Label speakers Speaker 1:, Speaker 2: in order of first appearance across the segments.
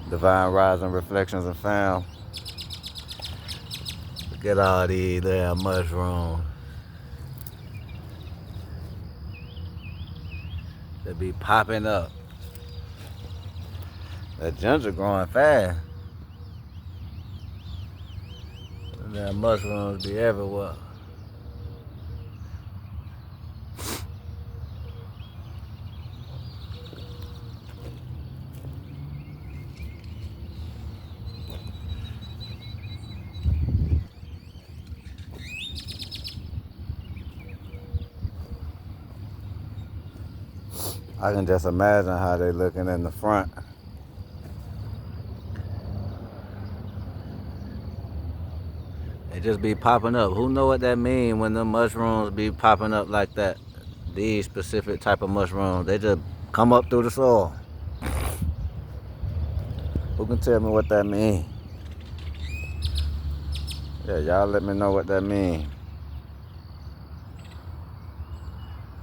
Speaker 1: Divine Rising Reflections and Found. Look at all these damn mushrooms. They be popping up. That ginger growing fast. The damn mushrooms be everywhere. I can just imagine how they looking in the front. They just be popping up. Who know what that mean when the mushrooms be popping up like that? These specific type of mushrooms, they just come up through the soil. Who can tell me what that mean? Yeah, y'all let me know what that mean.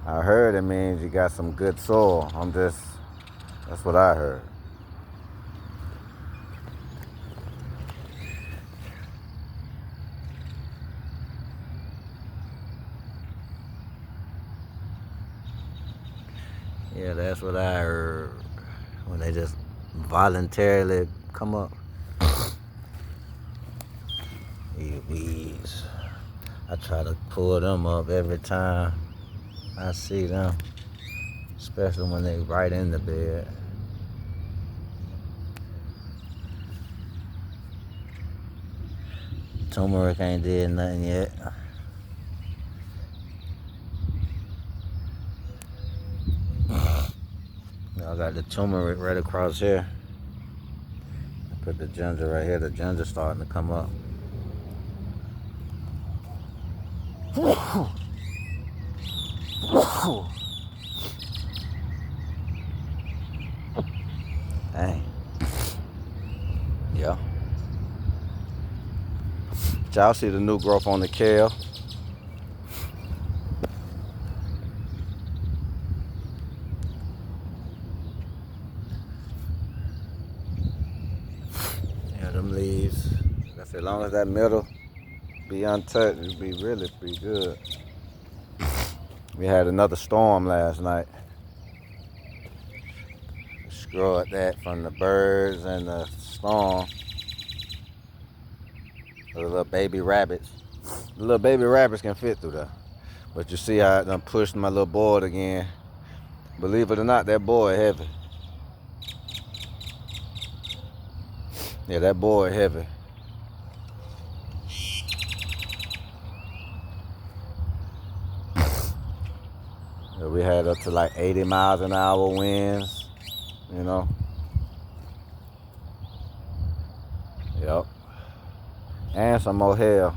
Speaker 1: I heard it means you got some good soil. That's what I heard. Yeah, that's what I heard. When they just voluntarily come up. These weeds. I try to pull them up every time I see them. Especially when they right in the bed. Turmeric ain't did nothing yet. I got the turmeric right across here. I put the ginger right here. The ginger's starting to come up. Dang. Yeah. Y'all see the new growth on the kale? Yeah, them leaves. As long as that middle be untouched, it'll be really pretty good. We had another storm last night. Screwed that from the birds and the storm. The little baby rabbits. The little baby rabbits can fit through there. But you see how I done pushed my little board again. Believe it or not, that board heavy. Yeah, that board heavy. Yeah, we had up to like 80 miles an hour winds, you know. Yep. And some more hail.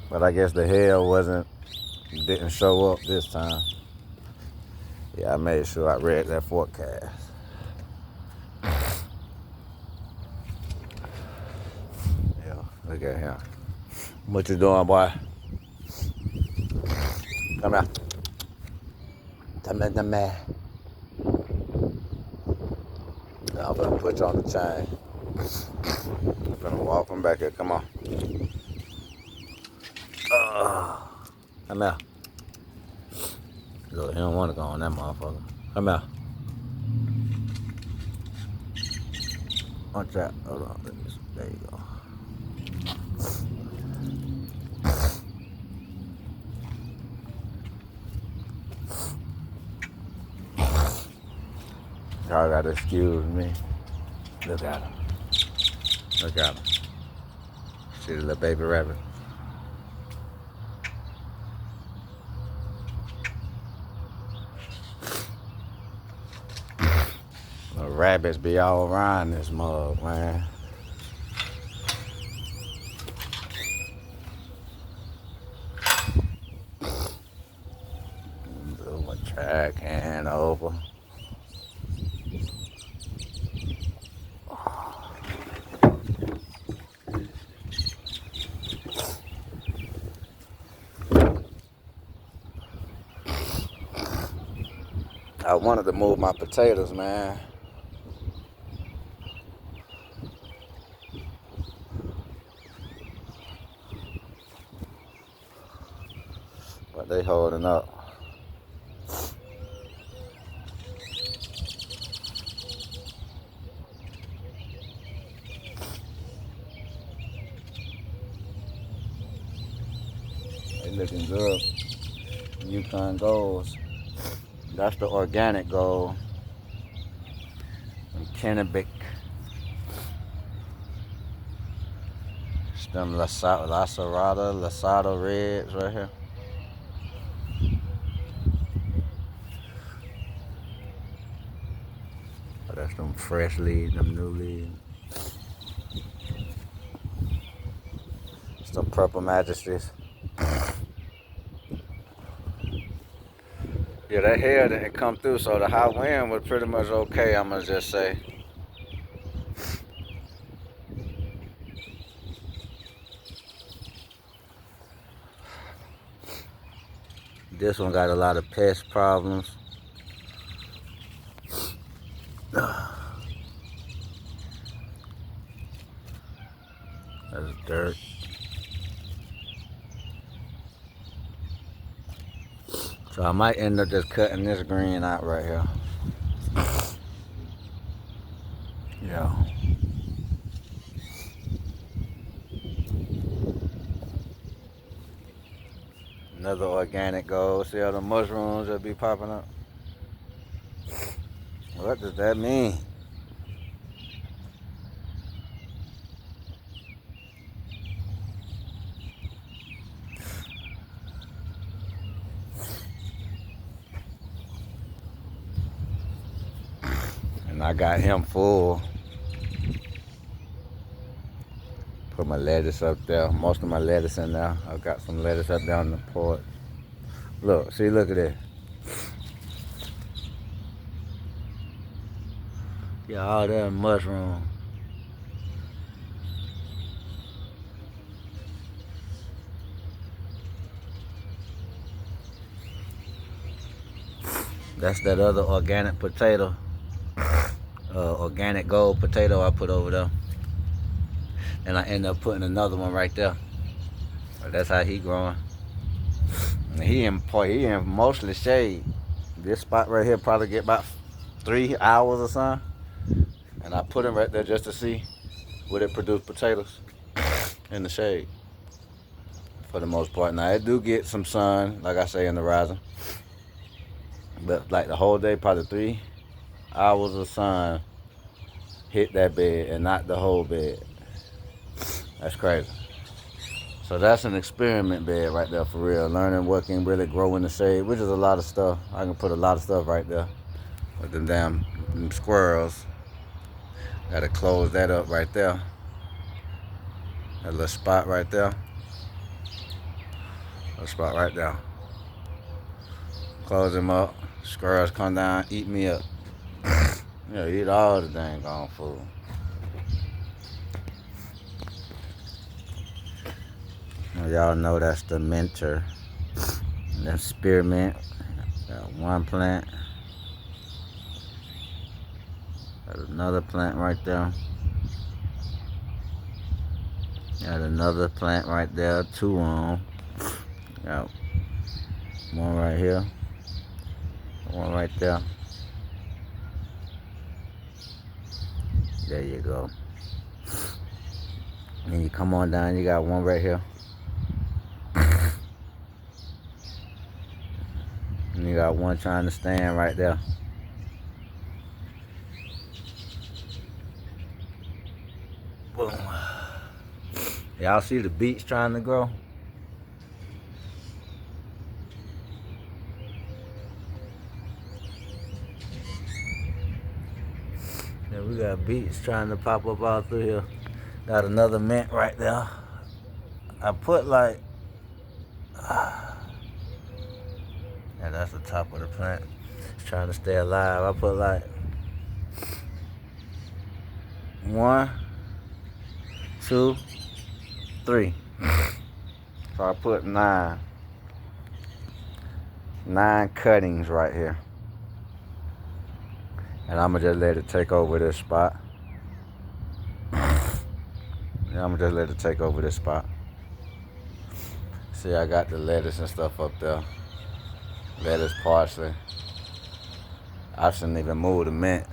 Speaker 1: But I guess the hail didn't show up this time. Yeah, I made sure I read that forecast. Yeah, look at him. What you doing, boy? Come here. Come here. I'm gonna put you on the chain. I'm gonna walk from back here. Come on. Come here. Look, he don't want to go on that motherfucker. Come here. Watch that. Hold on. There you go. Y'all gotta excuse me. Look at him. Look at him. See the little baby rabbit. The rabbits be all around this mug, man. Blew my track can over. I wanted to move my potatoes, man. they holding up. They looking good. Yukon Golds. That's the organic gold. And Kennebec. It's them Lasada Reds right here. Oh, that's them fresh leads, them new leads. It's them Purple Majesties. Yeah, that hair didn't come through, so the high wind was pretty much okay, I'm gonna just say. This one got a lot of pest problems. That's dirt. So I might end up just cutting this green out right here. Yeah. Another organic gold. See all the mushrooms that be popping up? What does that mean? And I got him full. Put my lettuce up there. Most of my lettuce in there. I got some lettuce up there on the porch. Look, see, look at this. Yeah, all that mushroom. That's that other organic potato. Organic gold potato I put over there. And I end up putting another one right there. That's how he growing. And he in mostly shade. This spot right here probably get about 3 hours or something. And I put him right there just to see would it produce potatoes in the shade. For the most part. Now it do get some sun, like I say, in the rising. But like the whole day, probably 3 hours of sun hit that bed and not the whole bed. That's crazy. So that's an experiment bed right there for real. Learning what can really grow in the shade, which is a lot of stuff. I can put a lot of stuff right there. With them damn squirrels. Gotta close that up right there. That little spot right there. Little spot right there. Close them up. Squirrels come down, eat me up. Yeah, eat all the dang gone food. Well, y'all know that's the mentor. That's spearmint. Got one plant. Got another plant right there. Got another plant right there. 2 on. Got one right here. One right there. There you go. And you come on down, you got one right here. And you got one trying to stand right there. Boom. Y'all see the beets trying to grow? Yeah, we got beets trying to pop up all through here. Got another mint right there. I put like, yeah, that's the top of the plant. It's trying to stay alive. I put like 1, 2, 3. So I put 9 cuttings right here. And I'm gonna just let it take over this spot. Yeah, I'm gonna just let it take over this spot. See, I got the lettuce and stuff up there. lettuce, parsley. I shouldn't even move the mint.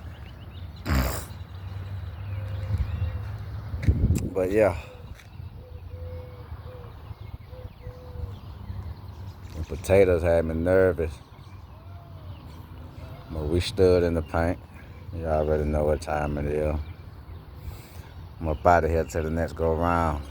Speaker 1: But yeah. The potatoes had me nervous. But we stood in the paint. You already know what time it is. I'm up out of here till the next go round.